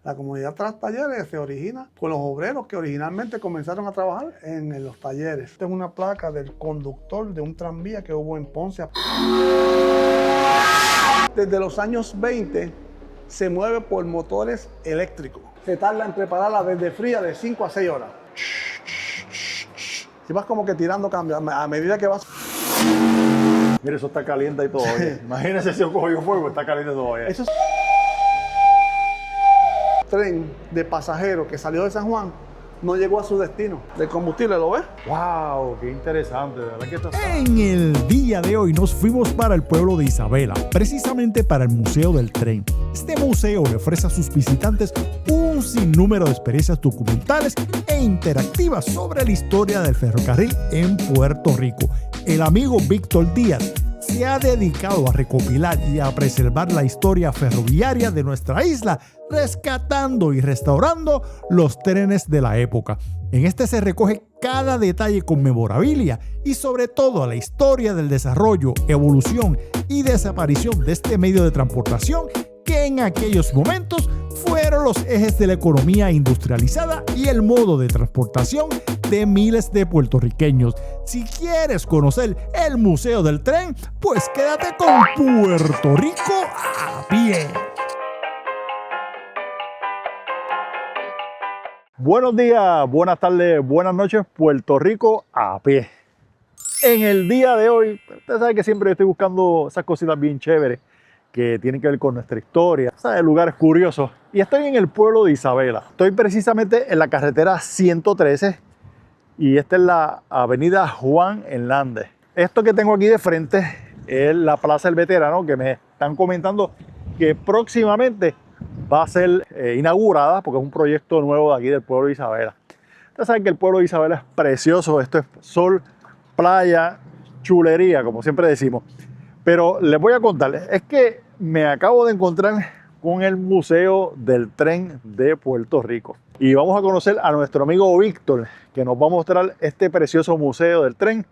La comunidad tras talleres se origina con los obreros que originalmente comenzaron a trabajar en los talleres. Esta es una placa del conductor de un tranvía que hubo en Ponce. Desde los años 20 se mueve por motores eléctricos. Se tarda en prepararla desde fría de 5 a 6 horas. Y vas como que tirando cambios a medida que vas. Mire, eso está caliente y todo. Imagínese si yo cojo fuego, está caliente todavía. Eso es tren de pasajeros que salió de San Juan, no llegó a su destino de combustible, ¿lo ves? ¡Wow! ¡Qué interesante! De verdad que esto está... En el día de hoy nos fuimos para el pueblo de Isabela, precisamente para el Museo del Tren. Este museo le ofrece a sus visitantes un sinnúmero de experiencias documentales e interactivas sobre la historia del ferrocarril en Puerto Rico. El amigo Víctor Díaz se ha dedicado a recopilar y a preservar la historia ferroviaria de nuestra isla, rescatando y restaurando los trenes de la época. En este se recoge cada detalle con memorabilia y sobre todo la historia del desarrollo, evolución y desaparición de este medio de transportación que en aquellos momentos fueron los ejes de la economía industrializada y el modo de transportación de miles de puertorriqueños. Si quieres conocer el Museo del Tren, pues quédate con Puerto Rico a pie. Buenos días, buenas tardes, buenas noches, Puerto Rico a pie. En el día de hoy, usted sabe que siempre estoy buscando esas cositas bien chéveres que tienen que ver con nuestra historia, ¿sabe? Lugares curiosos. Y estoy en el pueblo de Isabela. Estoy precisamente en la carretera 113 y esta es la avenida Juan Hernández. Esto que tengo aquí de frente es la Plaza del Veterano, que me están comentando que próximamente va a ser inaugurada porque es un proyecto nuevo de aquí del pueblo de Isabela. Ustedes saben que el pueblo de Isabela es precioso, esto es sol, playa, chulería, como siempre decimos. Pero les voy a contar, es que me acabo de encontrar con el Museo del Tren de Puerto Rico. Y vamos a conocer a nuestro amigo Víctor, que nos va a mostrar este precioso Museo del Tren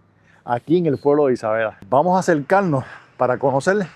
aquí en el pueblo de Isabela. Vamos a acercarnos para conocer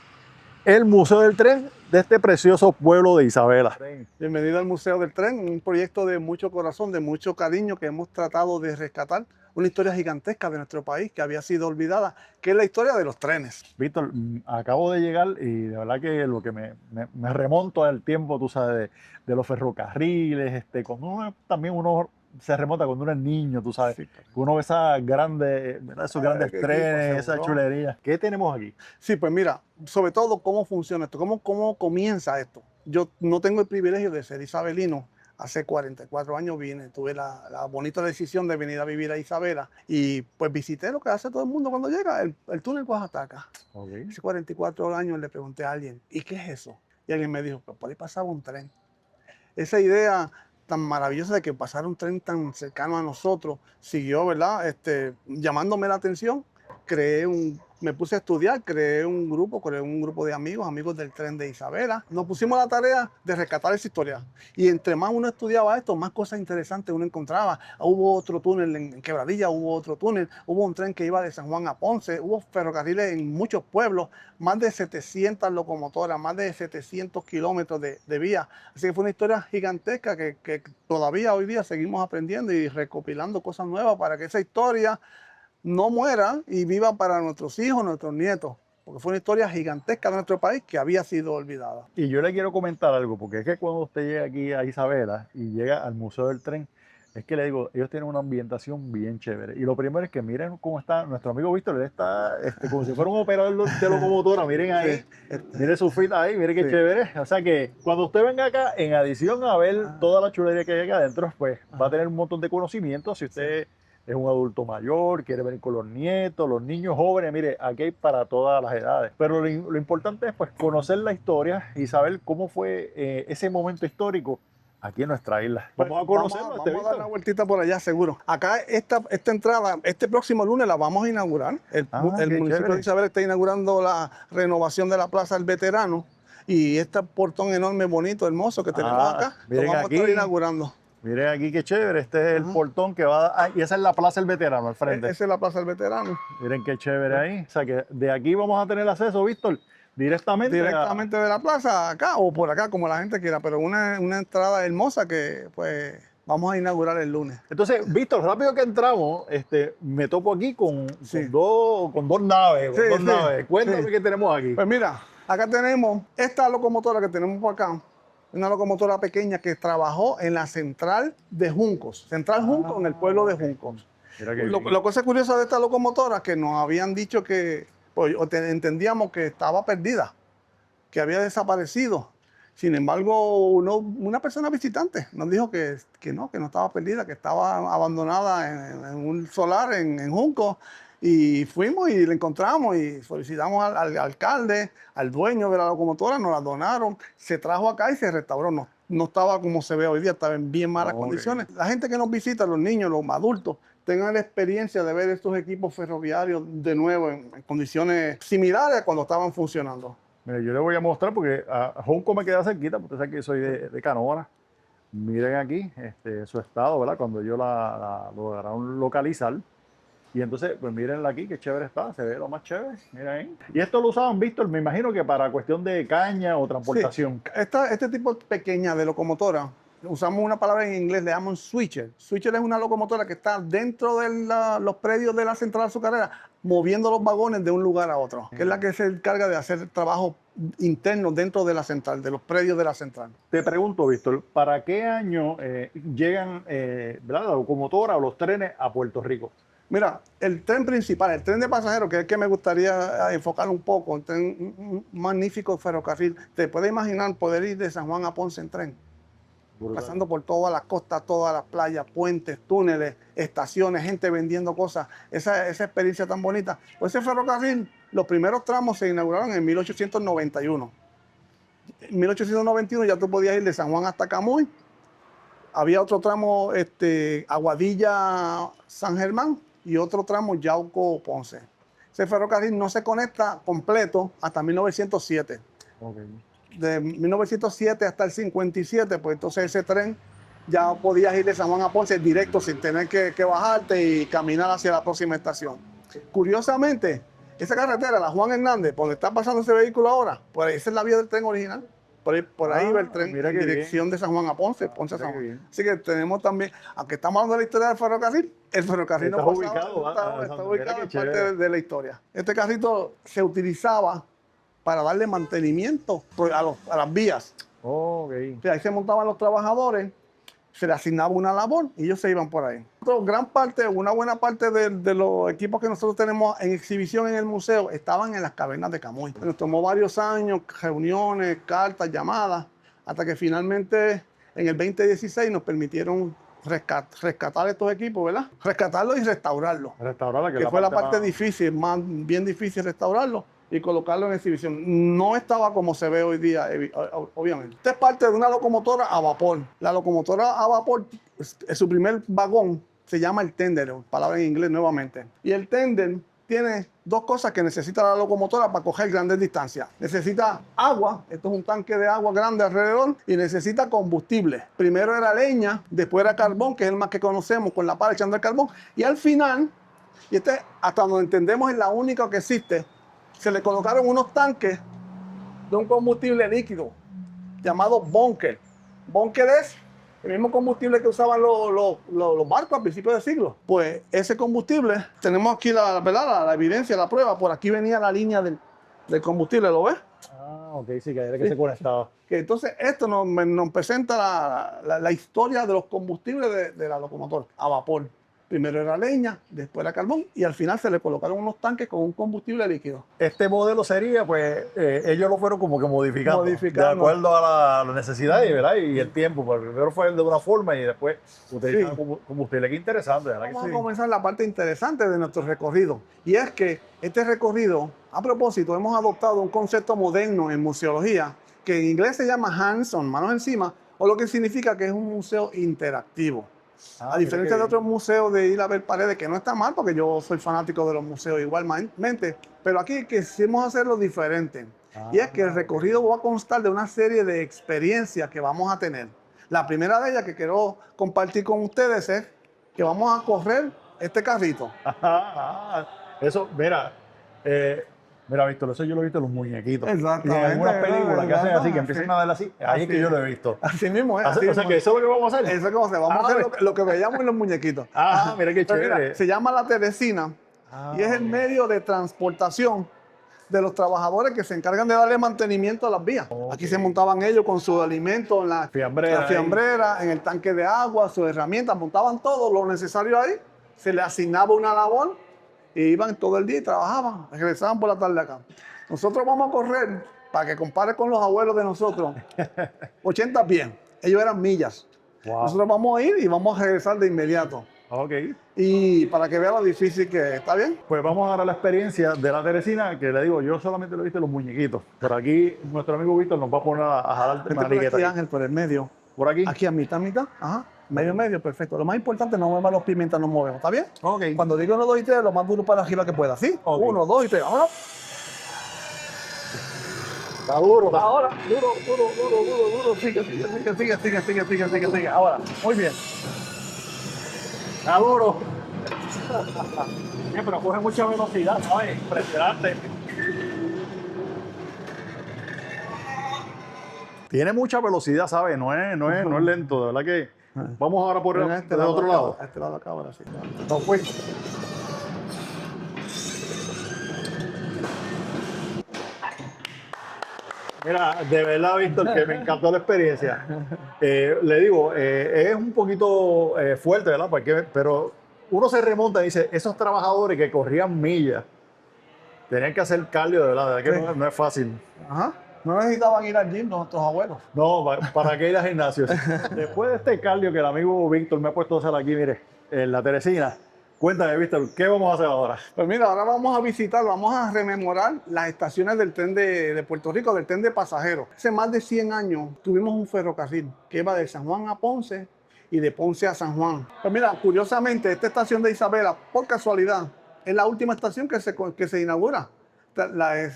el Museo del Tren de este precioso pueblo de Isabela. Bienvenido al Museo del Tren, un proyecto de mucho corazón, de mucho cariño que hemos tratado de rescatar. Una historia gigantesca de nuestro país que había sido olvidada, que es la historia de los trenes. Víctor, acabo de llegar y de verdad que lo que me remonto al tiempo, tú sabes, de los ferrocarriles, cuando uno, también uno se remonta cuando uno es niño, tú sabes, sí, uno ve esas grandes, esos grandes trenes, esa chulería. ¿Qué tenemos aquí? Sí, pues mira, sobre todo cómo funciona esto, cómo comienza esto. Yo no tengo el privilegio de ser isabelino. Hace 44 años vine, tuve la bonita decisión de venir a vivir a Isabela y pues visité lo que hace todo el mundo cuando llega, el túnel Oaxaca. Okay. Hace 44 años le pregunté a alguien, ¿y qué es eso? Y alguien me dijo, pues por ahí pasaba un tren. Esa idea tan maravillosa de que pasara un tren tan cercano a nosotros siguió, ¿verdad? Llamándome la atención. Me puse a estudiar, creé un grupo de amigos del tren de Isabela. Nos pusimos a la tarea de rescatar esa historia. Y entre más uno estudiaba esto, más cosas interesantes uno encontraba. Hubo otro túnel en Quebradilla, hubo otro túnel, hubo un tren que iba de San Juan a Ponce, hubo ferrocarriles en muchos pueblos, más de 700 locomotoras, más de 700 kilómetros de vía. Así que fue una historia gigantesca que todavía hoy día seguimos aprendiendo y recopilando cosas nuevas para que esa historia no muera y viva para nuestros hijos, nuestros nietos, porque fue una historia gigantesca de nuestro país que había sido olvidada. Y yo le quiero comentar algo, porque es que cuando usted llega aquí a Isabela y llega al Museo del Tren, es que le digo, ellos tienen una ambientación bien chévere. Y lo primero es que miren cómo está nuestro amigo Víctor, él está como si fuera un operador de locomotora, miren ahí, miren su fila ahí, miren qué chévere. O sea que cuando usted venga acá, en adición a ver toda la chulería que hay acá adentro, pues va a tener un montón de conocimientos. Si usted es un adulto mayor, quiere venir con los nietos, los niños jóvenes, mire, aquí hay para todas las edades. Pero lo importante es pues conocer la historia y saber cómo fue ese momento histórico aquí en nuestra isla. Vamos a conocerlo. Vamos a dar una vueltita por allá, seguro. Acá esta entrada, este próximo lunes la vamos a inaugurar. El municipio de Isabela está inaugurando la renovación de la Plaza del Veterano y este portón enorme, bonito, hermoso que tenemos acá, lo vamos a estar inaugurando. Miren aquí qué chévere, este es el portón que va a... y esa es la Plaza del Veterano al frente. Esa es la Plaza del Veterano. Miren qué chévere ahí. O sea que de aquí vamos a tener acceso, Víctor, Directamente. directamente de la plaza acá o por acá, como la gente quiera, pero una entrada hermosa que pues vamos a inaugurar el lunes. Entonces, Víctor, rápido que entramos, me topo aquí Sí. con dos naves, Sí, sí, Cuéntame sí. qué tenemos aquí. Pues mira, acá tenemos esta locomotora que tenemos por acá, una locomotora pequeña que trabajó en la central de Juncos, Central Juncos en el pueblo de Juncos. Mira que Lo cosa curiosa de esta locomotora es que nos habían dicho que, pues, entendíamos que estaba perdida, que había desaparecido. Sin embargo, una persona visitante nos dijo que no estaba perdida, que estaba abandonada en un solar en Junco. Y fuimos y la encontramos y solicitamos al alcalde, al dueño de la locomotora, nos la donaron, se trajo acá y se restauró. No estaba como se ve hoy día, estaba en bien malas condiciones. La gente que nos visita, los niños, los adultos, tengan la experiencia de ver estos equipos ferroviarios de nuevo en condiciones similares a cuando estaban funcionando. Mira, yo le voy a mostrar porque a Junco me queda cerquita, porque usted sabe que yo soy de Canóvara. Miren aquí su estado, ¿verdad? Cuando yo la lograron localizar. Y entonces, pues mírenla aquí, qué chévere está, se ve lo más chévere, miren ahí. Y esto lo usaban, Víctor, me imagino que para cuestión de caña o transportación. Sí, este tipo pequeña de locomotora, usamos una palabra en inglés, le llaman switcher. Switcher es una locomotora que está dentro de los predios de la central azucarera, moviendo los vagones de un lugar a otro, que es la que se encarga de hacer trabajo interno dentro de la central, de los predios de la central. Te pregunto, Víctor, ¿para qué año llegan ¿verdad? La locomotora o los trenes a Puerto Rico? Mira, el tren principal, el tren de pasajeros, que es el que me gustaría enfocar un poco, un magnífico ferrocarril. Te puedes imaginar poder ir de San Juan a Ponce en tren, pasando por todas las costas, todas las playas, puentes, túneles, estaciones, gente vendiendo cosas, esa experiencia tan bonita. Pues ese ferrocarril, los primeros tramos se inauguraron en 1891. En 1891 ya tú podías ir de San Juan hasta Camuy. Había otro tramo, Aguadilla-San Germán, y otro tramo Yauco-Ponce. Ese ferrocarril no se conecta completo hasta 1907. Okay. De 1907 hasta el 57, pues entonces ese tren ya podías ir de San Juan a Ponce directo sin tener que bajarte y caminar hacia la próxima estación. Curiosamente, esa carretera, la Juan Hernández, por donde está pasando ese vehículo ahora, pues esa es la vía del tren original. Por ahí va el tren en dirección de San Juan a Ponce, Ponce a San Juan. Así que tenemos también, aunque estamos hablando de la historia del ferrocarril, el ferrocarril está no ubicado, está ubicado en parte de la historia. Este carrito se utilizaba para darle mantenimiento a las vías. Okay. O sea, ahí se montaban los trabajadores, se les asignaba una labor y ellos se iban por ahí. Una buena parte de los equipos que nosotros tenemos en exhibición en el museo estaban en las cavernas de Camuy. Nos tomó varios años, reuniones, cartas, llamadas, hasta que finalmente en el 2016 nos permitieron rescatar estos equipos, ¿verdad? Rescatarlos y restaurarlos. Restaurarla, que fue la parte difícil, bien difícil restaurarlo y colocarlo en exhibición. No estaba como se ve hoy día, obviamente. Esta es parte de una locomotora a vapor. La locomotora a vapor, su primer vagón se llama el tender, palabra en inglés nuevamente. Y el tender tiene dos cosas que necesita la locomotora para coger grandes distancias. Necesita agua, esto es un tanque de agua grande alrededor, y necesita combustible. Primero era leña, después era carbón, que es el más que conocemos, con la pala echando el carbón. Y al final, y hasta donde entendemos es la única que existe, se le colocaron unos tanques de un combustible líquido llamado bunker. Bunker es el mismo combustible que usaban los barcos a principios del siglo. Pues ese combustible, tenemos aquí la evidencia, la prueba. Por aquí venía la línea del combustible, ¿lo ves? Ah, ok, sí, que era que se conectaba. Que entonces esto nos presenta la historia de los combustibles de la locomotora a vapor. Primero era leña, después era carbón y al final se le colocaron unos tanques con un combustible líquido. Este modelo sería, pues, ellos lo fueron como que modificando. De acuerdo a la necesidad ¿verdad? Y el tiempo. Porque primero fue de una forma y después utilizaron combustible. Qué interesante, ¿verdad? Vamos a comenzar la parte interesante de nuestro recorrido. Y es que este recorrido, a propósito, hemos adoptado un concepto moderno en museología que en inglés se llama hands-on, manos encima, o lo que significa que es un museo interactivo. A diferencia de otros museos de ir a ver paredes, que no está mal porque yo soy fanático de los museos igualmente, pero aquí quisimos hacerlo diferente. Y es que el recorrido va a constar de una serie de experiencias que vamos a tener. La primera de ellas que quiero compartir con ustedes es que vamos a correr este carrito. Eso, mira, Mira, Víctor, eso yo lo he visto en los muñequitos. Exactamente, Y en algunas películas que hacen así, que empiezan sí. a dar así, ahí es que yo lo he visto. Así mismo es. O sea, que eso es lo que vamos a hacer. Eso es como se vamos a hacer lo que veíamos en los muñequitos. Ah, mira qué Pero mira, chévere. se llama la Teresina y es el medio de transportación de los trabajadores que se encargan de darle mantenimiento a las vías. Ok. Aquí se montaban ellos con sus alimentos en la Fiambrera fiambrera, en el tanque de agua, sus herramientas, montaban todo lo necesario ahí, se les asignaba una labor y iban todo el día y trabajaban, regresaban por la tarde acá. Nosotros vamos a correr, para que compare con los abuelos de nosotros, 80 pies, ellos eran millas. Wow. Nosotros vamos a ir y vamos a regresar de inmediato. Ok. Y para que vea lo difícil que es, ¿está bien? Pues vamos a dar la experiencia de la Teresina, que le digo, yo solamente lo he visto en los muñequitos. Por aquí, nuestro amigo Víctor nos va a poner a jalar Vete por mariqueta. aquí, Ángel, por el medio. Por aquí. Aquí a mitad, ajá. Medio, perfecto. Lo más importante, no movemos los pimientas, nos movemos, ¿está bien? Ok. Cuando digo 1, 2 y 3, lo más duro para arriba que pueda, ¿sí? Ok. 1, 2 y 3, vámonos. Está duro. Está... Ahora, duro, sigue. Ahora, muy bien. Está duro. Pero coge mucha velocidad, ¿sabes? Impresionante. Tiene mucha velocidad, ¿sabes? No es lento, de verdad que... Vamos ahora por Ven el otro lado. A este lado acá, ahora sí. No fue. Mira, de verdad, Víctor, que me encantó la experiencia. Le digo, es un poquito fuerte, ¿verdad? Pero uno se remonta y dice, esos trabajadores que corrían millas, tenían que hacer cardio, de verdad, que Sí. no es fácil. Ajá. No necesitaban ir al gym nuestros abuelos. No, ¿para qué ir al gimnasio? Después de este cardio que el amigo Víctor me ha puesto a hacer aquí, mire, en la Teresina, cuéntame, Víctor, ¿qué vamos a hacer ahora? Pues mira, ahora vamos a visitar, vamos a rememorar las estaciones del tren de Puerto Rico, del tren de pasajeros. Hace más de 100 años tuvimos un ferrocarril que iba de San Juan a Ponce y de Ponce a San Juan. Pues mira, curiosamente, esta estación de Isabela, por casualidad, es la última estación que se inaugura.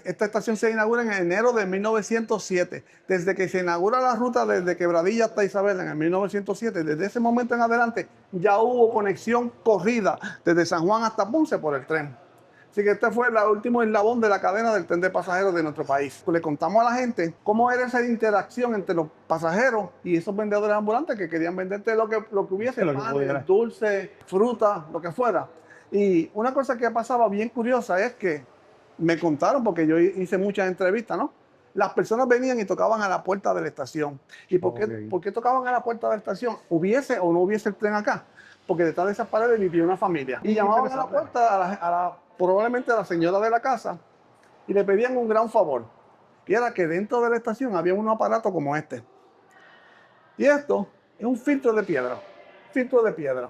Esta estación se inaugura en enero de 1907. Desde que se inaugura la ruta desde Quebradilla hasta Isabela en el 1907, desde ese momento en adelante ya hubo conexión corrida desde San Juan hasta Ponce por el tren. Así que este fue el último eslabón de la cadena del tren de pasajeros de nuestro país. Le contamos a la gente cómo era esa interacción entre los pasajeros y esos vendedores ambulantes que querían venderte lo que hubiese, Lo que panes, pudiera. dulce, fruta, lo que fuera. Y una cosa que pasaba bien curiosa es que me contaron, porque yo hice muchas entrevistas, ¿no? Las personas venían y tocaban a la puerta de la estación. ¿Y por qué tocaban a la puerta de la estación? Hubiese o no hubiese el tren acá. Porque detrás de esas paredes vivía una familia. Y llamaban a la puerta probablemente a la señora de la casa y le pedían un gran favor. Y era que dentro de la estación había un aparato como este. Y esto es un filtro de piedra. Filtro de piedra.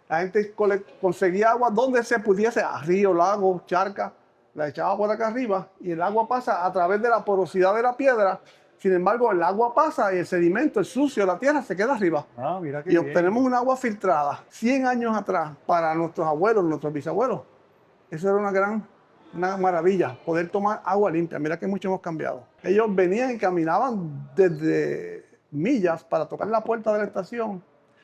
La gente conseguía agua donde se pudiese, a río, lago, charca. La echaba por acá arriba y el agua pasa a través de la porosidad de la piedra. Sin embargo, el agua pasa y el sedimento, el sucio, la tierra se queda arriba. Ah, mira qué Y bien. obtenemos un agua filtrada 100 años atrás para nuestros abuelos, nuestros bisabuelos. Eso era una maravilla, poder tomar agua limpia. Mira que mucho hemos cambiado. Ellos venían y caminaban desde millas para tocar la puerta de la estación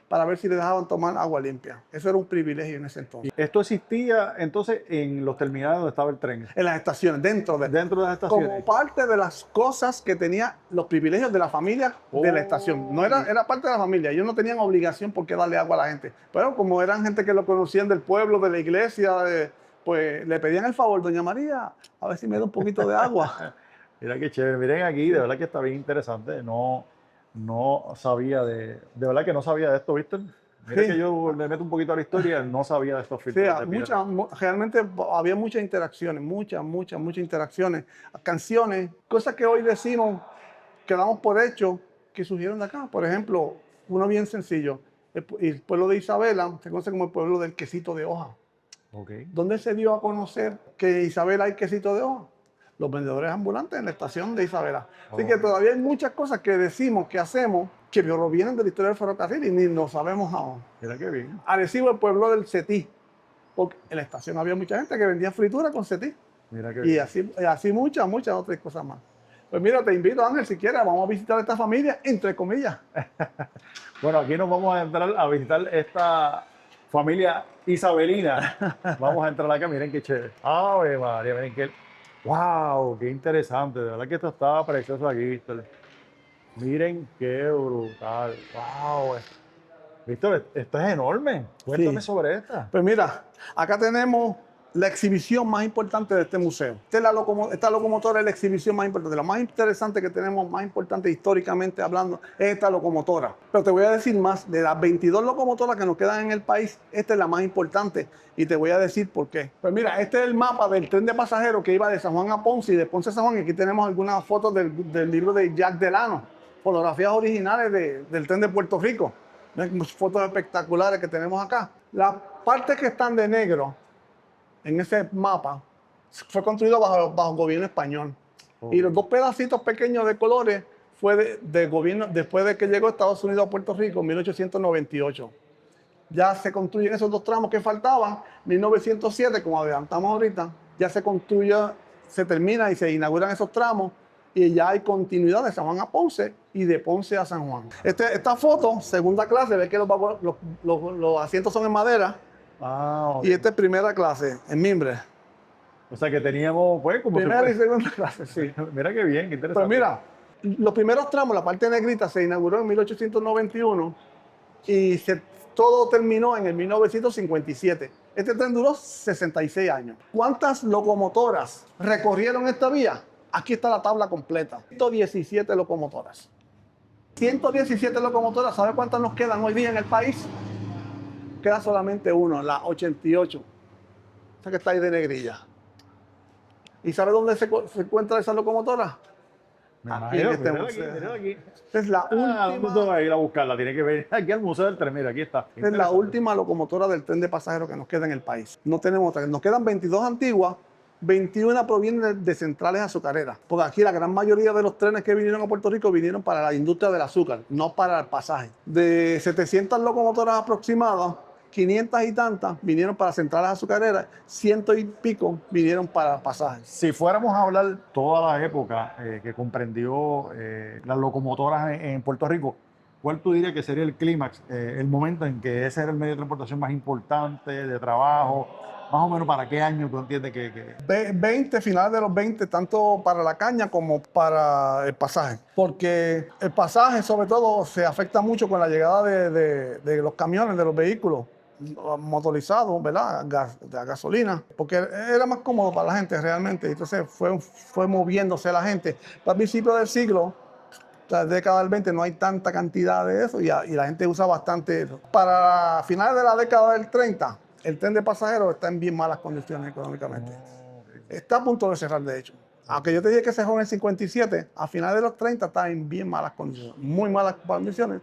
para ver si les dejaban tomar agua limpia. Eso era un privilegio en ese entonces. Esto existía entonces en los terminales donde estaba el tren. En las estaciones, dentro de Dentro de las estaciones. como parte de las cosas que tenía los privilegios de la familia de la estación. No era parte de la familia. Ellos no tenían obligación por qué darle agua a la gente. Pero como eran gente que lo conocían del pueblo, de la iglesia, pues le pedían el favor, doña María, a ver si me da un poquito de agua. Mira qué chévere. Miren aquí, de verdad que está bien interesante. No sabía de verdad que no sabía de esto, Víctor. Mira Sí. que yo le meto un poquito a la historia, no sabía de estos Sí, filtros de piedra. realmente había muchas interacciones, muchas interacciones, canciones, cosas que hoy decimos, que damos por hecho, que surgieron de acá. Por ejemplo, uno bien sencillo, el pueblo de Isabela se conoce como el pueblo del quesito de hoja. Ok. ¿Dónde se dio a conocer que en Isabela hay quesito de hoja? Los vendedores ambulantes en la estación de Isabela. Así que todavía hay muchas cosas que decimos, que hacemos, que provienen de la historia del ferrocarril y ni lo sabemos aún. Mira qué bien. Arecibo, el pueblo del Cetí, porque en la estación había mucha gente que vendía fritura con Cetí. Mira qué Y bien. así muchas otras cosas más. Pues mira, te invito, Ángel, si quieres, vamos a visitar esta familia, entre comillas. Bueno, aquí nos vamos a entrar a visitar esta familia isabelina. Vamos a entrar acá, miren qué chévere. Ave María, miren qué. ¡Wow! ¡Qué interesante! De verdad que esto estaba precioso aquí, Víctor. Miren qué brutal. ¡Wow! Víctor, esto es enorme. Cuéntame Sí. sobre esta. Pues mira, acá tenemos la exhibición más importante de este museo. Esta locomotora es la exhibición más importante. Lo más interesante que tenemos, más importante históricamente hablando, es esta locomotora. Pero te voy a decir más, de las 22 locomotoras que nos quedan en el país, esta es la más importante y te voy a decir por qué. Pues mira, este es el mapa del tren de pasajeros que iba de San Juan a Ponce y de Ponce a San Juan. Y aquí tenemos algunas fotos del libro de Jack Delano, fotografías originales del tren de Puerto Rico. Fotos espectaculares que tenemos acá. Las partes que están de negro en ese mapa fue construido bajo gobierno español. Oh. Y los dos pedacitos pequeños de colores fue de gobierno después de que llegó Estados Unidos a Puerto Rico en 1898. Ya se construyen esos dos tramos que faltaban. 1907, como adelantamos ahorita, ya se construye, se termina y se inauguran esos tramos y ya hay continuidad de San Juan a Ponce y de Ponce a San Juan. Esta foto, segunda clase, ve que los asientos son en madera. Ah, ok. Y esta es primera clase, en mimbre. O sea que teníamos, pues, como Primera y segunda clase, sí. Mira qué bien, qué interesante. Pues mira, los primeros tramos, la parte negrita, se inauguró en 1891 y todo terminó en el 1957. Este tren duró 66 años. ¿Cuántas locomotoras recorrieron esta vía? Aquí está la tabla completa. 117 locomotoras. 117 locomotoras, ¿sabe cuántas nos quedan hoy día en el país? Queda solamente uno, la 88. Esa que está ahí de negrilla. ¿Y sabe dónde se encuentra esa locomotora? Me Aquí imagino, en este mírala aquí, museo. mírala aquí. Esta es la ¿Dónde última. tú vas a ir a buscarla? Tiene que ver aquí al Museo del Tren. Mira, aquí está. Esta es la última locomotora del tren de pasajeros que nos queda en el país. No tenemos otra. Nos quedan 22 antiguas, 21 provienen de centrales azucareras. Porque aquí la gran mayoría de los trenes que vinieron a Puerto Rico vinieron para la industria del azúcar, no para el pasaje. De 700 locomotoras aproximadas, 500 y tantas vinieron para centrales azucareras, 100 y pico vinieron para pasajes. Si fuéramos a hablar toda la época que comprendió las locomotoras en Puerto Rico, ¿cuál tú dirías que sería el clímax, el momento en que ese era el medio de transportación más importante, de trabajo? Más o menos, ¿para qué año tú entiendes que...? 20, finales de los 20, tanto para la caña como para el pasaje. Porque el pasaje, sobre todo, se afecta mucho con la llegada de los camiones, de los vehículos motorizados, ¿verdad? De gasolina. Porque era más cómodo para la gente realmente. Entonces fue moviéndose la gente. Para el principio del siglo, la década del 20, no hay tanta cantidad de eso y la gente usa bastante eso. Para finales de la década del 30, el tren de pasajeros está en bien malas condiciones económicamente. Está a punto de cerrar, de hecho. Aunque yo te dije que cerró en el 57, a finales de los 30 está en bien malas condiciones, muy malas condiciones.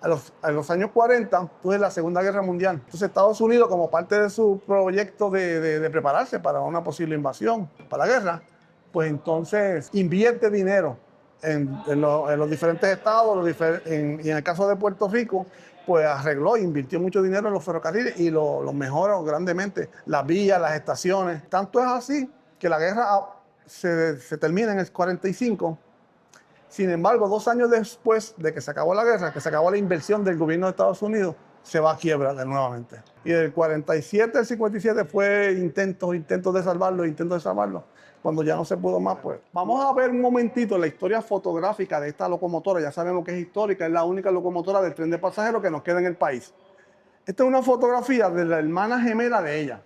A los años 40, tuve la Segunda Guerra Mundial. Entonces Estados Unidos, como parte de su proyecto de prepararse para una posible invasión, para la guerra, pues entonces invierte dinero en los diferentes estados, y en el caso de Puerto Rico, pues arregló, invirtió mucho dinero en los ferrocarriles y lo mejoró grandemente, las vías, las estaciones. Tanto es así que la guerra se termina en el 45. Sin embargo, 2 años después de que se acabó la guerra, que se acabó la inversión del gobierno de Estados Unidos, se va a quiebra nuevamente. Y del 47 al 57 fue intentos de salvarlo. Cuando ya no se pudo más, pues. Vamos a ver un momentito la historia fotográfica de esta locomotora. Ya sabemos que es histórica, es la única locomotora del tren de pasajeros que nos queda en el país. Esta es una fotografía de la hermana gemela de ella.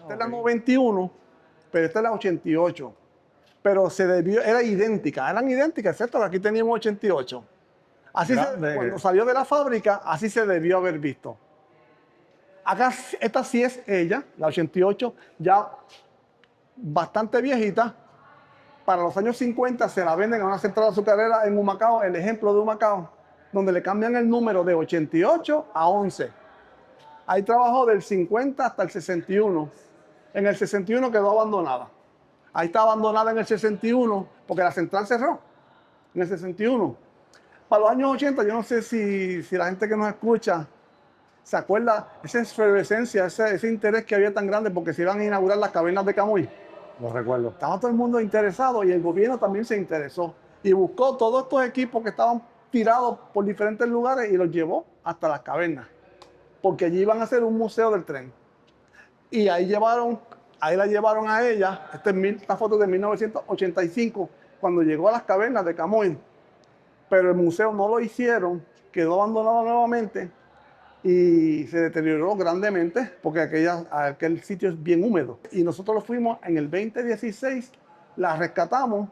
Esta es la 91, pero esta es la 88. Pero eran idénticas, excepto que aquí teníamos 88. Cuando salió de la fábrica, así se debió haber visto. Acá, esta sí es ella, la 88, ya bastante viejita. Para los años 50 se la venden a una central azucarera en Humacao, el ejemplo de Humacao, donde le cambian el número de 88 a 11. Ahí trabajó del 50 hasta el 61. En el 61 quedó abandonada. Ahí está abandonada en el 61 porque la central cerró en el 61. Para los años 80, yo no sé si la gente que nos escucha se acuerda esa efervescencia, ese interés que había tan grande porque se iban a inaugurar las cavernas de Camuy. Lo recuerdo. Estaba todo el mundo interesado y el gobierno también se interesó y buscó todos estos equipos que estaban tirados por diferentes lugares y los llevó hasta las cavernas porque allí iban a hacer un museo del tren. Y ahí llevaron Ahí la llevaron a ella, esta foto de 1985, cuando llegó a las cavernas de Camoy. Pero el museo no lo hicieron, quedó abandonado nuevamente y se deterioró grandemente porque aquel sitio es bien húmedo. Y nosotros lo fuimos en el 2016, la rescatamos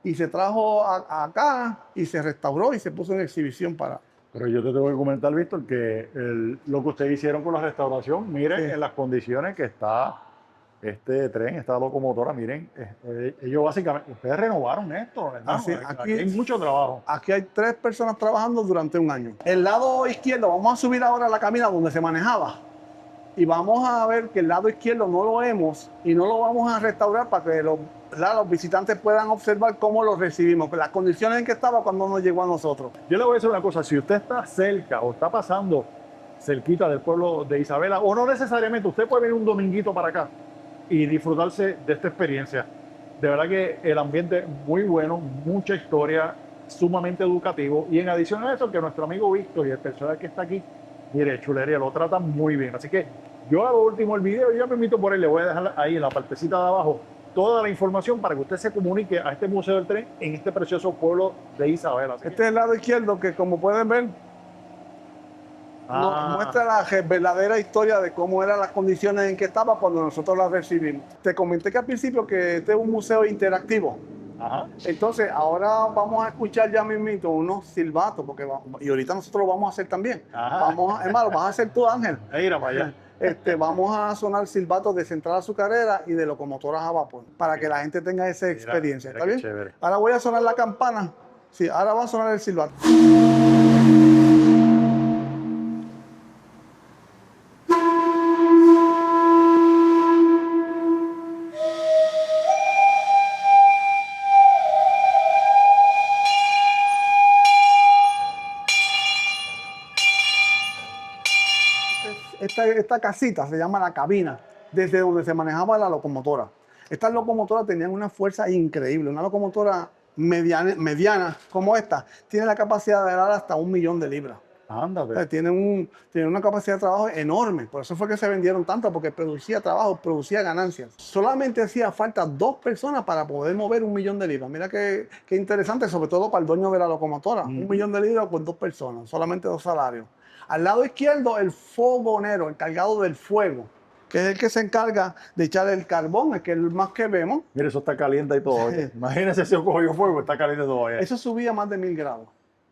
y se trajo acá y se restauró y se puso en exhibición para... Pero yo te tengo que comentar, Víctor, que lo que ustedes hicieron con la restauración, miren Sí. en las condiciones que está este tren, esta locomotora, miren, ellos básicamente, ustedes renovaron esto, hermano. Así, Aquí hay mucho trabajo. Aquí hay 3 personas trabajando durante un año. El lado izquierdo, vamos a subir ahora a la cabina donde se manejaba. Y vamos a ver que el lado izquierdo no lo vemos y no lo vamos a restaurar para que los visitantes puedan observar cómo lo recibimos, las condiciones en que estaba cuando nos llegó a nosotros. Yo le voy a decir una cosa, si usted está cerca o está pasando cerquita del pueblo de Isabela, o no necesariamente, usted puede venir un dominguito para acá y disfrutarse de esta experiencia. De verdad que el ambiente es muy bueno, mucha historia, sumamente educativo, y en adición a eso, que nuestro amigo Víctor y el personal que está aquí, mire, chulería, lo tratan muy bien. Así que yo a lo último el video, yo me invito por él, le voy a dejar ahí en la partecita de abajo toda la información para que usted se comunique a este Museo del Tren en este precioso pueblo de Isabela. Este es el lado izquierdo que, como pueden ver, nos muestra la verdadera historia de cómo eran las condiciones en que estaba cuando nosotros la recibimos. Te comenté que al principio que este es un museo interactivo. Ajá. Entonces, ahora vamos a escuchar ya mismito unos silbatos, y ahorita nosotros lo vamos a hacer también. Ajá. Hermano, vas a hacer tú, Ángel. Mira para allá. Vamos a sonar silbatos de central azucarera y de locomotoras a vapor, para que la gente tenga esa experiencia. Mira ¿Está bien? chévere. Ahora voy a sonar la campana. Sí, ahora va a sonar el silbato. Esta casita se llama la cabina, desde donde se manejaba la locomotora. Estas locomotoras tenían una fuerza increíble. Una locomotora mediana como esta tiene la capacidad de dar hasta 1 millón de libras. Ándate. Tiene una capacidad de trabajo enorme. Por eso fue que se vendieron tanto, porque producía trabajo, producía ganancias. Solamente hacía falta 2 personas para poder mover 1 millón de libras. Mira qué interesante, sobre todo para el dueño de la locomotora. 1 millón de libras con 2 personas, solamente 2 salarios. Al lado izquierdo, el fogonero, encargado del fuego, que es el que se encarga de echar el carbón, el que es el más que vemos. Mire, eso está caliente y todo. Sí. Imagínese si yo cojo fuego, está caliente todavía. Eso subía a más de 1000 grados.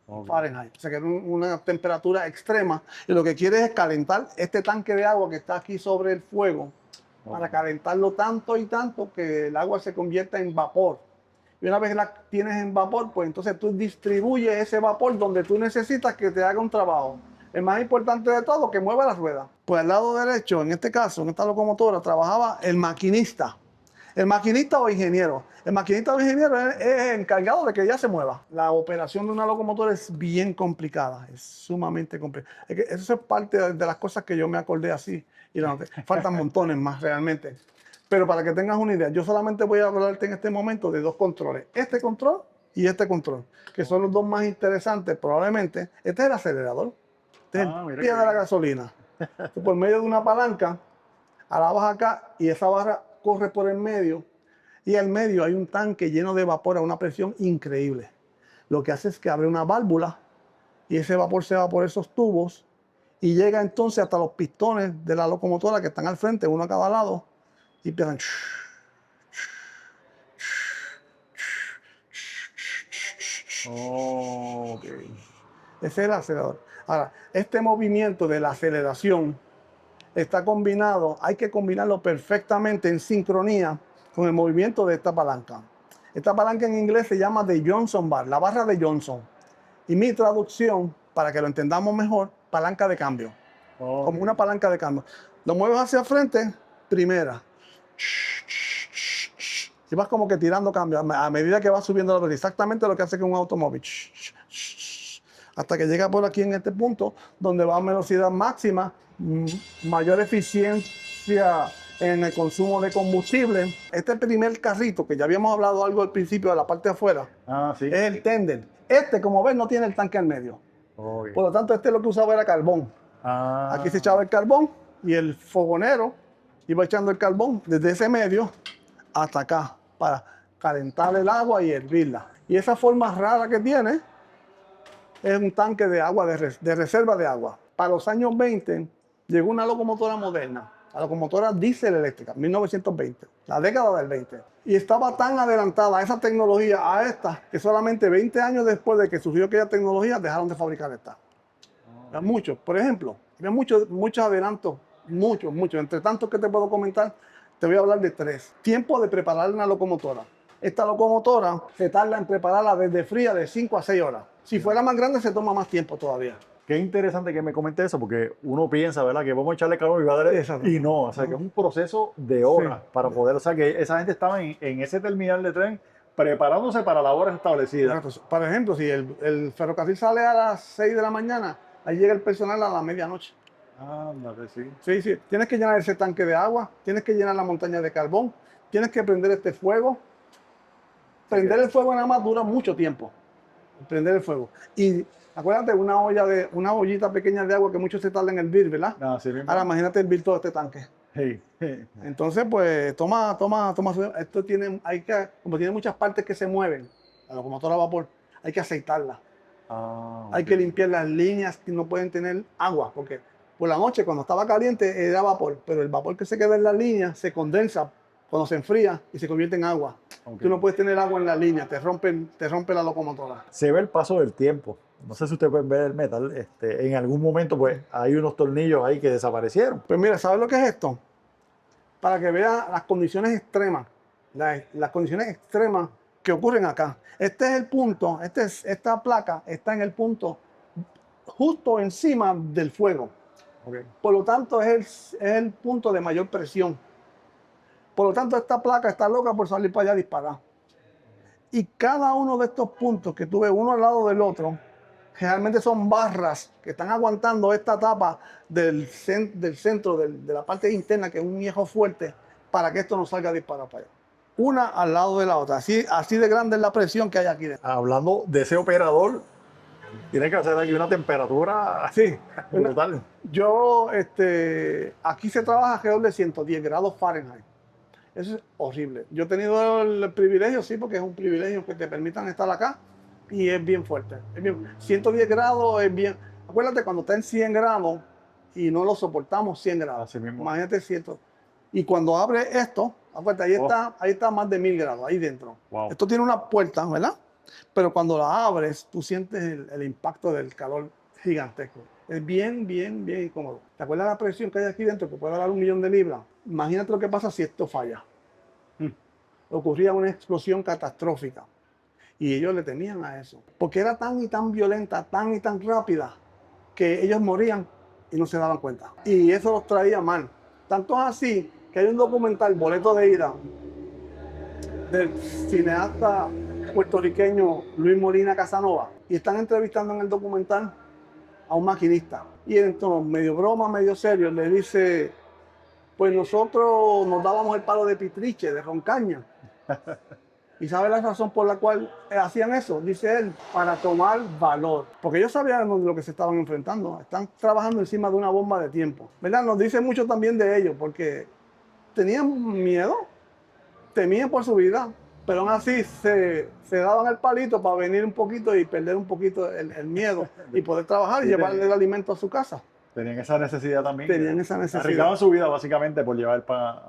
Okay. Fahrenheit. O sea que era una temperatura extrema. Y lo que quiere es calentar este tanque de agua que está aquí sobre el fuego, para calentarlo tanto y tanto que el agua se convierta en vapor. Y una vez la tienes en vapor, pues entonces tú distribuyes ese vapor donde tú necesitas que te haga un trabajo. El más importante de todo, que mueva la rueda. Pues al lado derecho, en este caso, en esta locomotora, trabajaba el maquinista. El maquinista o ingeniero. El maquinista o ingeniero es encargado de que ya se mueva. La operación de una locomotora es bien complicada, es sumamente complicada. Eso es parte de las cosas que yo me acordé así. Y faltan montones más realmente. Pero para que tengas una idea, yo solamente voy a hablarte en este momento de 2 controles. Este control y este control, que son los 2 más interesantes probablemente. Este es el acelerador. Este es el pie de la gasolina. Entonces, por medio de una palanca, alabas acá y esa barra corre por el medio. Y al medio hay un tanque lleno de vapor a una presión increíble. Lo que hace es que abre una válvula y ese vapor se va por esos tubos y llega entonces hasta los pistones de la locomotora que están al frente, uno a cada lado, y empiezan. Okay. Ese es el acelerador. Ahora, este movimiento de la aceleración está combinado, hay que combinarlo perfectamente en sincronía con el movimiento de esta palanca. Esta palanca en inglés se llama de Johnson bar, la barra de Johnson. Y mi traducción, para que lo entendamos mejor, palanca de cambio. Okay. Como una palanca de cambio. Lo mueves hacia el frente, primera. Y vas como que tirando cambio a medida que vas subiendo la velocidad. Exactamente lo que hace que un automóvil. Hasta que llega por aquí en este punto, donde va a velocidad máxima, mayor eficiencia en el consumo de combustible. Este primer carrito, que ya habíamos hablado algo al principio de la parte de afuera, sí. Es el tender. Este, como ves, no tiene el tanque al medio. Okay. Por lo tanto, este lo que usaba era carbón. Aquí se echaba el carbón y el fogonero Iba echando el carbón desde ese medio hasta acá para calentar el agua y hervirla. Y esa forma rara que tiene es un tanque de agua, de reserva de agua. Para los años 20 llegó una locomotora moderna, la locomotora diésel eléctrica, 1920, la década del 20. Y estaba tan adelantada esa tecnología a esta que solamente 20 años después de que surgió aquella tecnología dejaron de fabricar esta. Muchos, por ejemplo, había muchos adelantos, muchos. Entre tantos que te puedo comentar, te voy a hablar de 3. Tiempo de preparar una locomotora. Esta locomotora se tarda en prepararla desde fría de 5 a 6 horas. Si fuera más grande, se toma más tiempo todavía. Qué interesante que me comente eso, porque uno piensa, ¿verdad?, que vamos a echarle carbón y va a dar... Exacto. Y no, o sea, que es un proceso de horas Sí. para poder... O sea, que esa gente estaba en ese terminal de tren preparándose para la hora establecida. Exacto. Por ejemplo, si el ferrocarril sale a las 6 de la mañana, ahí llega el personal a la medianoche. Ándale, sí. Sí, sí. Tienes que llenar ese tanque de agua, tienes que llenar la montaña de carbón, tienes que prender este fuego. Prender el fuego nada más dura mucho tiempo. Prender el fuego. Y acuérdate, una ollita pequeña de agua que mucho se tarda en hervir, ¿verdad? No, sí mismo. Ahora imagínate hervir todo este tanque. Hey. Entonces, pues, toma. Esto tiene, como tiene muchas partes que se mueven, la locomotora a vapor, hay que aceitarla. Hay que limpiar las líneas que no pueden tener agua, porque por la noche cuando estaba caliente era vapor, pero el vapor que se queda en la línea se condensa cuando se enfría y se convierte en agua. Okay. Tú no puedes tener agua en la línea, te rompe la locomotora. Se ve el paso del tiempo. No sé si usted puede ver el metal. En algún momento, pues, hay unos tornillos ahí que desaparecieron. Pues mira, ¿sabes lo que es esto? Para que vean las condiciones extremas, las condiciones extremas que ocurren acá. Este es el punto, esta placa está en el punto justo encima del fuego. Okay. Por lo tanto, es el punto de mayor presión. Por lo tanto, esta placa está loca por salir para allá a disparar. Y cada uno de estos puntos que tuve uno al lado del otro, generalmente son barras que están aguantando esta tapa del centro, de la parte interna, que es un hierro fuerte, para que esto no salga a disparar para allá. Una al lado de la otra. Así de grande es la presión que hay aquí dentro. Hablando de ese operador, tiene que hacer aquí una temperatura Sí. brutal. Aquí se trabaja alrededor de 110 grados Fahrenheit. Eso es horrible. Yo he tenido el privilegio, sí, porque es un privilegio que te permitan estar acá y es bien fuerte. 110 grados es bien. Acuérdate, cuando está en 100 grados y no lo soportamos 100 grados. Así mismo. Imagínate 100. Y cuando abre esto, acuérdate, ahí está más de 1000 grados, ahí dentro. Wow. Esto tiene una puerta, ¿verdad? Pero cuando la abres, tú sientes el impacto del calor gigantesco. Es bien incómodo. ¿Te acuerdas la presión que hay aquí dentro, que puede dar 1 millón de libras? Imagínate lo que pasa si esto falla. Ocurría una explosión catastrófica. Y ellos le temían a eso. Porque era tan y tan violenta, tan y tan rápida, que ellos morían y no se daban cuenta. Y eso los traía mal. Tanto es así que hay un documental, Boleto de Ida, del cineasta puertorriqueño Luis Molina Casanova. Y están entrevistando en el documental a un maquinista. Y en tono medio broma, medio serio, le dice: pues nosotros nos dábamos el palo de pitriche, de roncaña. ¿Y sabe la razón por la cual hacían eso? Dice él, para tomar valor. Porque ellos sabían lo que se estaban enfrentando. Están trabajando encima de una bomba de tiempo. ¿Verdad? Nos dice mucho también de ellos, porque tenían miedo, temían por su vida, pero aún así se daban el palito para venir un poquito y perder un poquito el miedo y poder trabajar y llevarle el alimento a su casa. Tenían esa necesidad también. Tenían esa necesidad. Arriesgaban su vida básicamente por llevar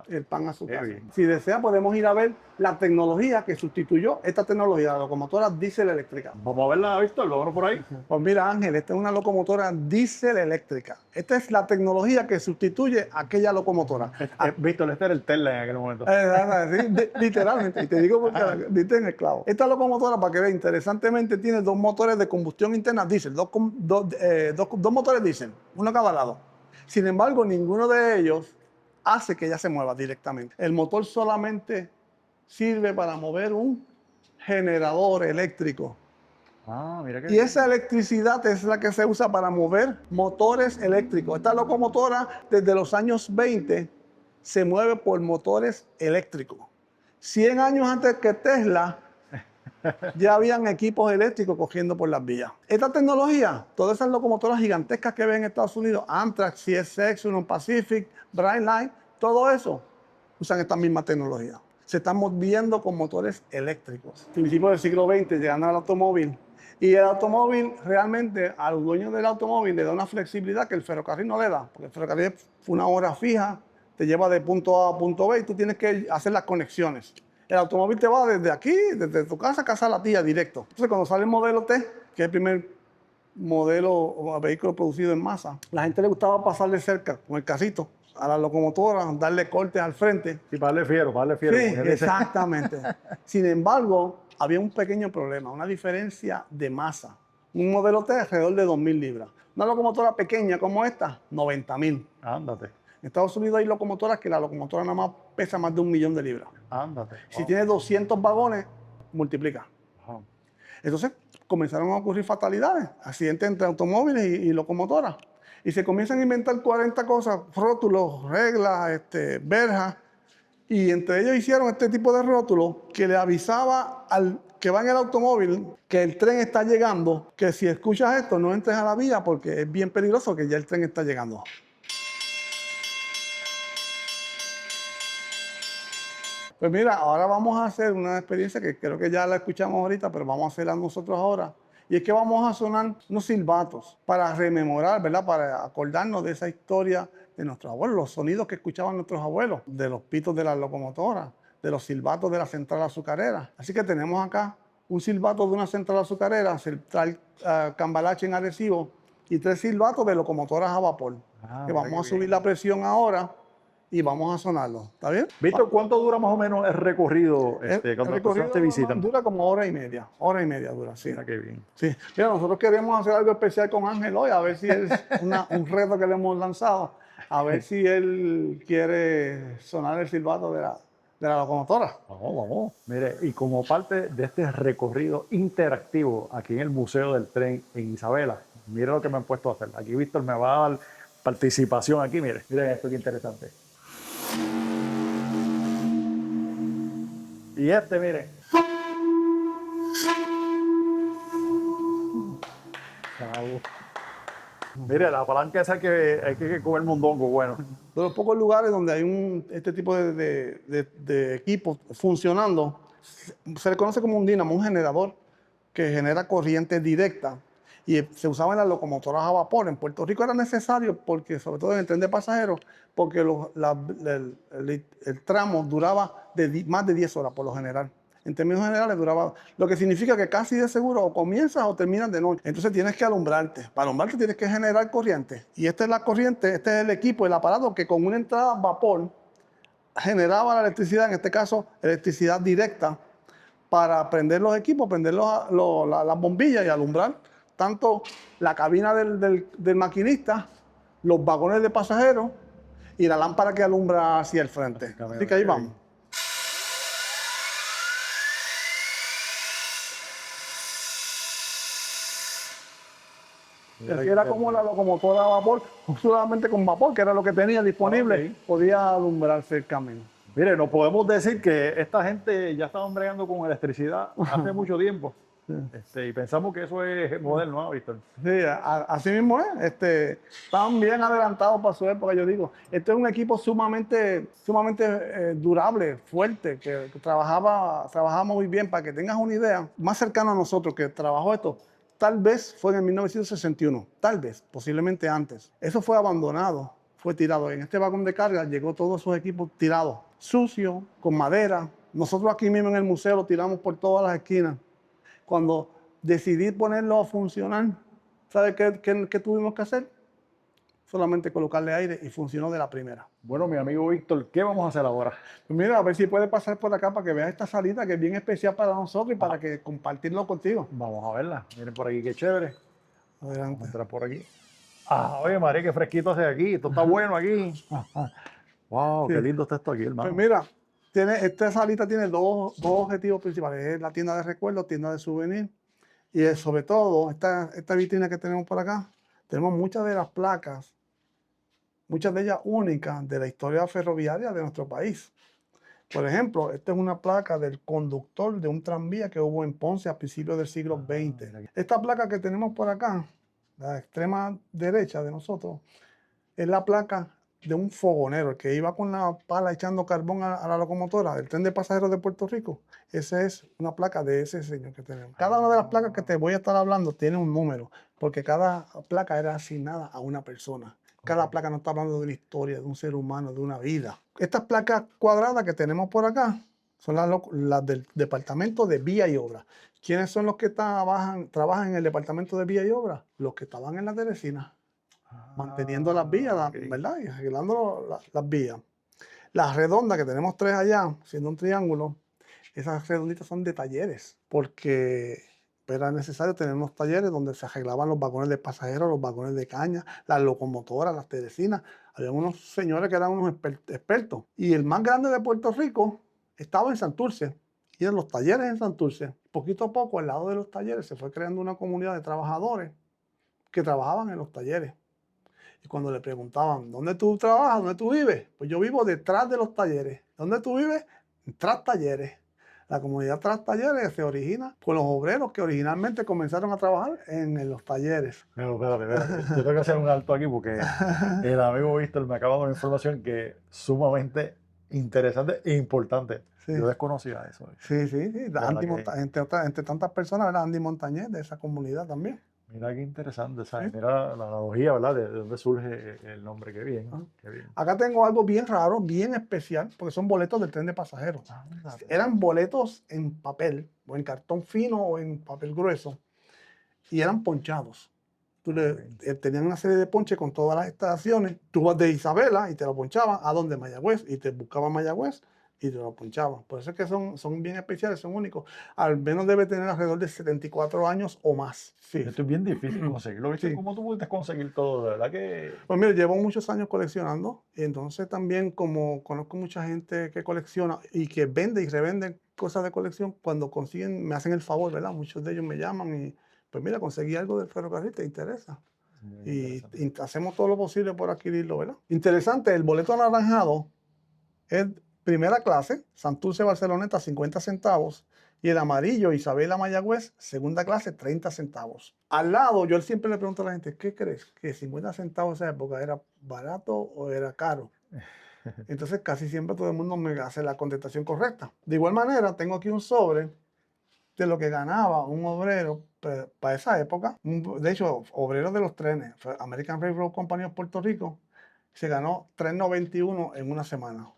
el pan a su casa. bien. Si desea, podemos ir a ver la tecnología que sustituyó esta tecnología, la locomotora diésel eléctrica. Vamos a verla, Víctor, vámonos por ahí. Pues mira, Ángel, esta es una locomotora diésel eléctrica. Esta es la tecnología que sustituye aquella locomotora. Víctor, este era el Tesla en aquel momento. Sí, literalmente, y te digo porque diste en el clavo. Esta locomotora, para que veas, interesantemente tiene 2 motores de combustión interna diésel, dos motores diésel, uno a cada lado. Sin embargo, ninguno de ellos hace que ella se mueva directamente. El motor solamente sirve para mover un generador eléctrico. Mira Y esa electricidad es la que se usa para mover motores eléctricos. Esta locomotora, desde los años 20, se mueve por motores eléctricos. 100 años antes que Tesla, ya habían equipos eléctricos cogiendo por las vías. Esta tecnología, todas esas locomotoras gigantescas que ven en Estados Unidos, Amtrak, CSX, Union Pacific, Brightline, Todo eso usan esta misma tecnología. Se están moviendo con motores eléctricos. Principios del siglo XX, llegando al automóvil. Y el automóvil realmente al dueño del automóvil le da una flexibilidad que el ferrocarril no le da. Porque el ferrocarril es una hora fija, te lleva de punto A a punto B y tú tienes que hacer las conexiones. El automóvil te va desde aquí, desde tu casa a casa de la tía, directo. Entonces cuando sale el modelo T, que es el primer modelo o vehículo producido en masa, la gente le gustaba pasarle cerca con el carrito a la locomotora, darle cortes al frente. Sí, para darle fiero, para darle fiero. Sí, como quien dice. exactamente. Sin embargo, había un pequeño problema, una diferencia de masa. Un modelo T alrededor de 2.000 libras. Una locomotora pequeña como esta, 90.000. Ándate, En Estados Unidos hay locomotoras que la locomotora nada más pesa más de 1.000.000 de libras. ándate. Si tiene 200 vagones, multiplica. Ajá. Entonces comenzaron a ocurrir fatalidades, accidentes entre automóviles y locomotoras. Y se comienzan a inventar 40 cosas, rótulos, reglas, verjas. Y entre ellos hicieron este tipo de rótulos que le avisaba al que va en el automóvil que el tren está llegando, que si escuchas esto no entres a la vía porque es bien peligroso que ya el tren está llegando. Pues mira, ahora vamos a hacer una experiencia que creo que ya la escuchamos ahorita, pero vamos a hacerla nosotros ahora. Y es que vamos a sonar unos silbatos para rememorar, ¿verdad? Para acordarnos de esa historia de nuestros abuelos, los sonidos que escuchaban nuestros abuelos, de los pitos de las locomotoras, de los silbatos de la central azucarera. Así que tenemos acá un silbato de una central azucarera, central Cambalache en Arecibo, y 3 silbatos de locomotoras a vapor. Que vamos a subir la presión ahora y vamos a sonarlo. ¿Está bien? Víctor, ¿cuánto dura más o menos el recorrido cuando las personas te visitan? Dura como hora y media dura, sí. Mira qué bien. Sí. Mira, nosotros queremos hacer algo especial con Ángel hoy, a ver si es un reto que le hemos lanzado, a ver si él quiere sonar el silbato de la locomotora. Vamos, vamos. Mire, y como parte de este recorrido interactivo aquí en el Museo del Tren en Isabela, mire lo que me han puesto a hacer. Aquí Víctor me va a dar participación aquí, mire. Miren esto, qué interesante. Y mire. Mire, la palanca esa que hay que comer mondongo, bueno. De los pocos lugares donde hay este tipo de equipos funcionando, se le conoce como un dínamo, un generador que genera corriente directa. Y se usaba en las locomotoras a vapor. En Puerto Rico era necesario, porque, sobre todo en el tren de pasajeros, porque el tramo duraba más de 10 horas por lo general. En términos generales duraba, lo que significa que casi de seguro o comienzas o terminas de noche. Entonces tienes que alumbrarte. Para alumbrarte tienes que generar corriente. Y esta es la corriente, este es el equipo, el aparato que con una entrada a vapor generaba la electricidad, en este caso electricidad directa, para prender los equipos, prender las bombillas y alumbrar tanto la cabina del maquinista, los vagones de pasajeros y la lámpara que alumbra hacia el frente. Así que ahí vamos. Era como la locomotora a vapor, solamente con vapor, que era lo que tenía disponible, podía alumbrarse el camino. Mire, nos podemos decir que esta gente ya estaba bregando con electricidad hace mucho tiempo. Sí. Y pensamos que eso es moderno, ¿no, Víctor? Sí, así mismo es. Estaban bien adelantados para su época, yo digo. Este es un equipo sumamente durable, fuerte, que trabajaba muy bien. Para que tengas una idea, más cercano a nosotros que trabajó esto, tal vez fue en el 1961, tal vez, posiblemente antes. Eso fue abandonado, fue tirado. En este vagón de carga llegó todos esos equipos tirados, sucios, con madera. Nosotros aquí mismo en el museo lo tiramos por todas las esquinas. Cuando decidí ponerlo a funcionar, ¿sabe qué tuvimos que hacer? Solamente colocarle aire y funcionó de la primera. Bueno, mi amigo Víctor, ¿qué vamos a hacer ahora? Pues mira, a ver si puede pasar por acá para que veas esta salita que es bien especial para nosotros y para que compartirlo contigo. Vamos a verla. Miren por aquí, qué chévere. Adelante. Vamos a entrar por aquí. Ah, oye, María, qué fresquito hace aquí. Esto está bueno aquí. Wow, sí. Qué lindo está esto aquí, hermano. Pues mira, esta salita tiene dos objetivos principales. Es la tienda de recuerdos, tienda de souvenir. Y sobre todo, esta vitrina que tenemos por acá, tenemos muchas de las placas, muchas de ellas únicas de la historia ferroviaria de nuestro país. Por ejemplo, esta es una placa del conductor de un tranvía que hubo en Ponce a principios del siglo XX. Esta placa que tenemos por acá, la extrema derecha de nosotros, es la placa de un fogonero, el que iba con la pala echando carbón a la locomotora del tren de pasajeros de Puerto Rico. Esa es una placa de ese señor que tenemos. Cada una de las placas que te voy a estar hablando tiene un número, porque cada placa era asignada a una persona. Cada placa no está hablando de una historia, de un ser humano, de una vida. Estas placas cuadradas que tenemos por acá son las del Departamento de Vía y Obra. ¿Quiénes son los que trabajan en el Departamento de Vía y Obra? Los que estaban en la Teresina, manteniendo las vías, ok. ¿verdad? Y arreglando las vías. Las redondas, que tenemos 3 allá, siendo un triángulo, esas redonditas son de talleres, porque era necesario tener unos talleres donde se arreglaban los vagones de pasajeros, los vagones de caña, las locomotoras, las teresinas. Había unos señores que eran unos expertos. Y el más grande de Puerto Rico estaba en Santurce, y en los talleres en Santurce. Poquito a poco, al lado de los talleres, se fue creando una comunidad de trabajadores que trabajaban en los talleres. Y cuando le preguntaban, ¿dónde tú trabajas? ¿Dónde tú vives? Pues yo vivo detrás de los talleres. ¿Dónde tú vives? Tras talleres. La comunidad tras talleres se origina con los obreros que originalmente comenzaron a trabajar en los talleres. Pero espérate. Yo tengo que hacer un alto aquí porque el amigo Víctor me acaba de dar una información que es sumamente interesante e importante. Sí. Yo desconocía eso. Sí. Entre tantas personas, era Andy Montañez de esa comunidad también. Mira qué interesante, ¿sabes? Sí. Mira la analogía, ¿verdad? De dónde surge el nombre. Qué bien, Ah. qué bien. Acá tengo algo bien raro, bien especial, porque son boletos del tren de pasajeros. Ándate. Eran boletos en papel, o en cartón fino, o en papel grueso, y eran ponchados. Tenían una serie de ponches con todas las estaciones. Tú vas de Isabela y te lo ponchaban a donde Mayagüez, y te buscaban Mayagüez y te lo ponchaban. Por eso es que son bien especiales, son únicos. Al menos debe tener alrededor de 74 años o más. Sí. Esto es bien difícil conseguirlo. ¿Viste? Sí. ¿Cómo tú puedes conseguir todo? De verdad que... Pues mira, llevo muchos años coleccionando, y entonces también, como conozco mucha gente que colecciona y que vende y revende cosas de colección, cuando consiguen, me hacen el favor, ¿verdad? Muchos de ellos me llaman y, pues mira, conseguí algo del ferrocarril, ¿te interesa? Y hacemos todo lo posible por adquirirlo, ¿verdad? Interesante, el boleto anaranjado es primera clase, Santurce Barceloneta, 50 centavos. Y el amarillo, Isabela Mayagüez, segunda clase, 30 centavos. Al lado, yo siempre le pregunto a la gente, ¿qué crees? ¿Que 50 centavos en esa época era barato o era caro? Entonces casi siempre todo el mundo me hace la contestación correcta. De igual manera, tengo aquí un sobre de lo que ganaba un obrero para esa época. De hecho, obrero de los trenes, American Railroad Company of Puerto Rico, se ganó $3.91 en una semana.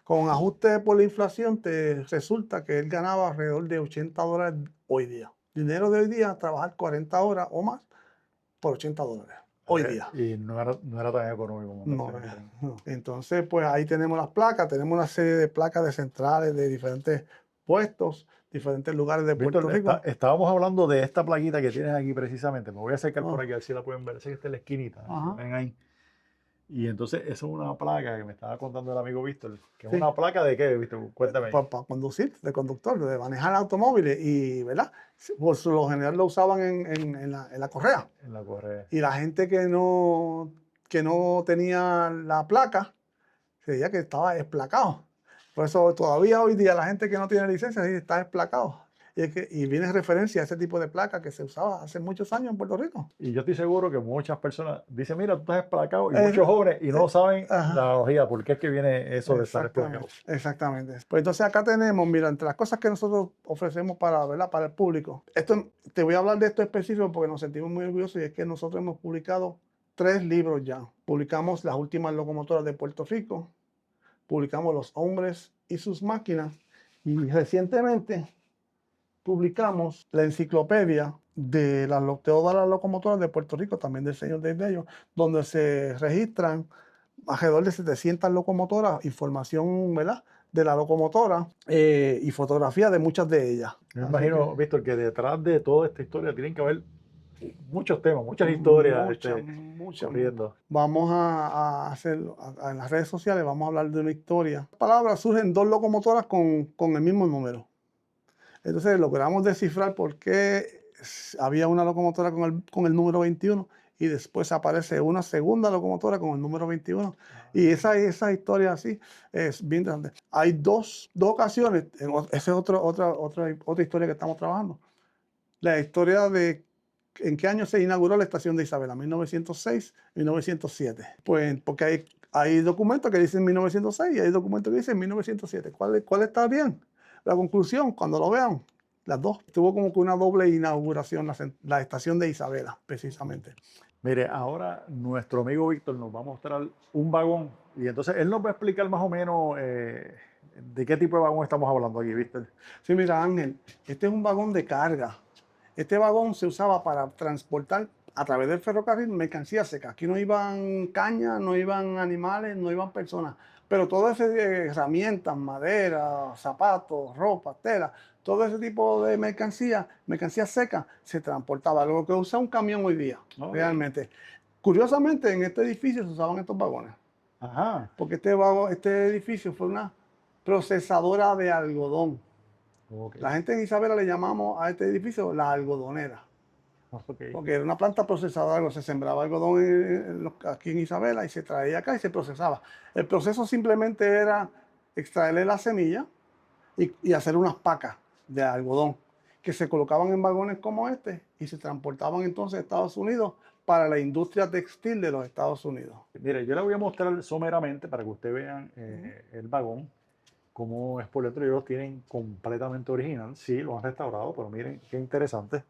Con ajuste por la inflación, te resulta que él ganaba alrededor de $80 hoy día. Dinero de hoy día, trabajar 40 horas o más por $80 hoy día. Y no era tan económico. No. Entonces, pues ahí tenemos las placas, tenemos una serie de placas de centrales de diferentes puestos, diferentes lugares de Puerto Víctor, Rico. estábamos hablando de esta plaquita que tienes aquí precisamente. Me voy a acercar por Ah. aquí a ver si la pueden ver. Sé que está en la esquinita. Ajá. Ven ahí. Y entonces, eso es una placa que me estaba contando el amigo Víctor. ¿Que es Sí. una placa de qué, Víctor? Cuéntame. Para conducir, de conductor, de manejar automóviles, y ¿verdad? Por lo general lo usaban en la correa. En la correa. Y la gente que no tenía la placa, se decía que estaba esplacado. Por eso todavía hoy día la gente que no tiene licencia dice está esplacado. Y viene referencia a ese tipo de placa que se usaba hace muchos años en Puerto Rico. Y yo estoy seguro que muchas personas dicen, mira, tú estás esplacado, y muchos jóvenes y no saben Ajá. la analogía, por qué es que viene eso de estar esplacado. Exactamente. Pues entonces acá tenemos, mira, entre las cosas que nosotros ofrecemos ¿verdad? Para el público. Te voy a hablar de esto específico porque nos sentimos muy orgullosos, y es que nosotros hemos publicado 3 libros ya. Publicamos Las últimas locomotoras de Puerto Rico, publicamos Los hombres y sus máquinas, y recientemente publicamos la enciclopedia de todas las locomotoras de Puerto Rico, también del señor Dave Bello, donde se registran alrededor de 700 locomotoras, información, ¿verdad?, de la locomotora, y fotografía de muchas de ellas. Me imagino, Víctor, que detrás de toda esta historia tienen que haber muchos temas, muchas historias Muchas. corriendo. Vamos a hacer, en las redes sociales, vamos a hablar de una historia. La palabra surgen 2 locomotoras con el mismo número. Entonces logramos descifrar por qué había una locomotora con el número 21, y después aparece una segunda locomotora con el número 21. Y esa historia así es bien interesante. Hay dos ocasiones, esa es otra historia que estamos trabajando. La historia de en qué año se inauguró la estación de Isabela, 1906, 1907. Pues porque Hay documentos que dicen 1906 y hay documentos que dicen 1907. ¿Cuál está bien? La conclusión, cuando lo vean, las dos. Tuvo como que una doble inauguración la estación de Isabela, precisamente. Mire, ahora nuestro amigo Víctor nos va a mostrar un vagón y entonces él nos va a explicar más o menos de qué tipo de vagón estamos hablando aquí, Víctor. Sí, mira, Ángel, este es un vagón de carga. Este vagón se usaba para transportar a través del ferrocarril mercancías secas. Aquí no iban cañas, no iban animales, no iban personas. Pero todas esas herramientas, madera, zapatos, ropa, tela, todo ese tipo de mercancías secas, se transportaba. Lo que usa un camión hoy día, realmente. Curiosamente, en este edificio se usaban estos vagones. Ajá. Porque este edificio fue una procesadora de algodón. Okay. La gente en Isabela le llamamos a este edificio la algodonera. Okay. Porque era una planta procesadora, se sembraba algodón aquí en Isabela y se traía acá y se procesaba. El proceso simplemente era extraerle la semilla y hacer unas pacas de algodón que se colocaban en vagones como este y se transportaban entonces a Estados Unidos para la industria textil de los Estados Unidos. Mire, yo le voy a mostrar someramente para que ustedes vean el vagón, cómo es por dentro. Ellos lo tienen completamente original. Sí, lo han restaurado, pero miren qué interesante.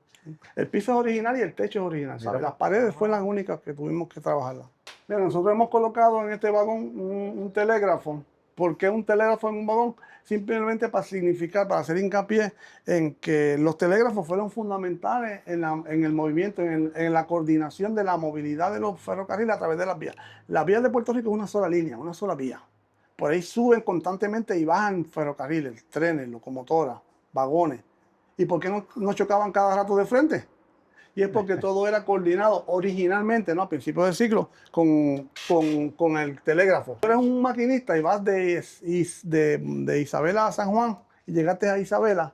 El piso es original y el techo es original. ¿Sabes? Las paredes fueron las únicas que tuvimos que trabajarlas. Mira, nosotros hemos colocado en este vagón un telégrafo. ¿Por qué un telégrafo en un vagón? Simplemente para significar, para hacer hincapié en que los telégrafos fueron fundamentales en el movimiento, en la coordinación de la movilidad de los ferrocarriles a través de las vías. Las vías de Puerto Rico es una sola línea, una sola vía. Por ahí suben constantemente y bajan ferrocarriles, trenes, locomotoras, vagones. ¿Y por qué no chocaban cada rato de frente? Y es porque todo era coordinado originalmente, ¿no? A principios del siglo, con el telégrafo. Tú eres un maquinista y vas de Isabela a San Juan y llegaste a Isabela,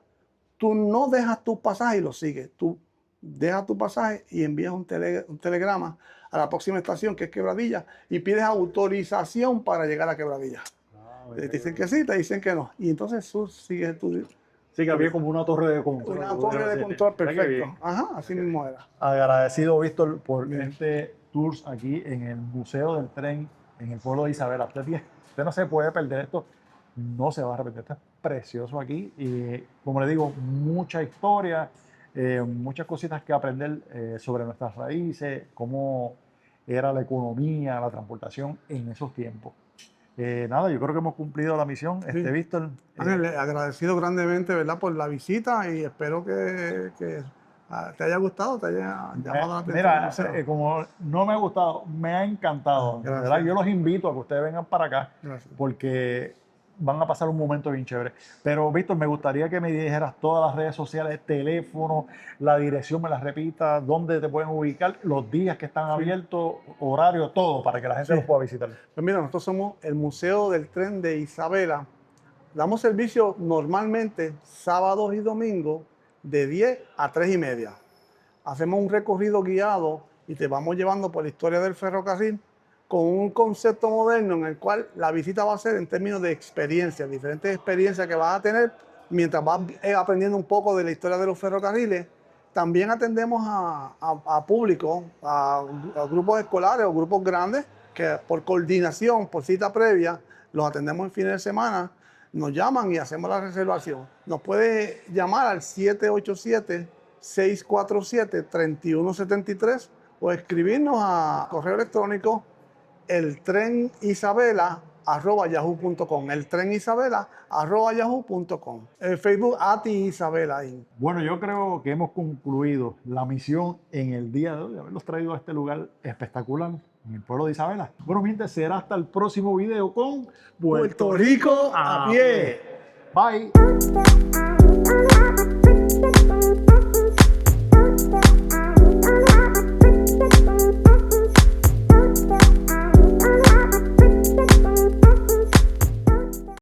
tú no dejas tu pasaje y lo sigues. Tú dejas tu pasaje y envías un telegrama a la próxima estación, que es Quebradilla, y pides autorización para llegar a Quebradilla. Te dicen que sí, te dicen que no. Y entonces tú sigues tu... Sí, que había como una torre de control. Una torre de control, perfecto. Ajá, así mismo era. Agradecido, Víctor, por este tour aquí en el Museo del Tren, en el pueblo de Isabela. Usted no se puede perder esto, no se va a arrepentir. Esto es precioso aquí y, como le digo, mucha historia, muchas cositas que aprender sobre nuestras raíces, cómo era la economía, la transportación en esos tiempos. Nada, yo creo que hemos cumplido la misión, Sí. Víctor. Ángel, agradecido grandemente, ¿verdad?, por la visita y espero que te haya gustado, te haya llamado la atención. Mira, como no me ha gustado, me ha encantado. ¿Verdad? Yo los invito a que ustedes vengan para acá. Gracias. Porque van a pasar un momento bien chévere. Pero, Víctor, me gustaría que me dijeras todas las redes sociales, teléfono, la dirección, me las repitas, dónde te pueden ubicar, los días que están abiertos, horario, todo, para que la gente los pueda visitar. Pues mira, nosotros somos el Museo del Tren de Isabela. Damos servicio normalmente sábados y domingos de 10 a 3:30. Hacemos un recorrido guiado y te vamos llevando por la historia del ferrocarril con un concepto moderno en el cual la visita va a ser en términos de experiencias, diferentes experiencias que vas a tener mientras vas aprendiendo un poco de la historia de los ferrocarriles. También atendemos a público, a grupos escolares o grupos grandes que por coordinación, por cita previa, los atendemos en fines de semana, nos llaman y hacemos la reservación. Nos puede llamar al 787-647-3173 o escribirnos a correo electrónico eltrenisabela@yahoo.com. eltrenisabela@yahoo.com. El Facebook @Isabela. Bueno, yo creo que hemos concluido la misión en el día de hoy, de haberlos traído a este lugar espectacular en el pueblo de Isabela. Bueno, mi gente, será hasta el próximo video con Puerto Rico a pie. Bye.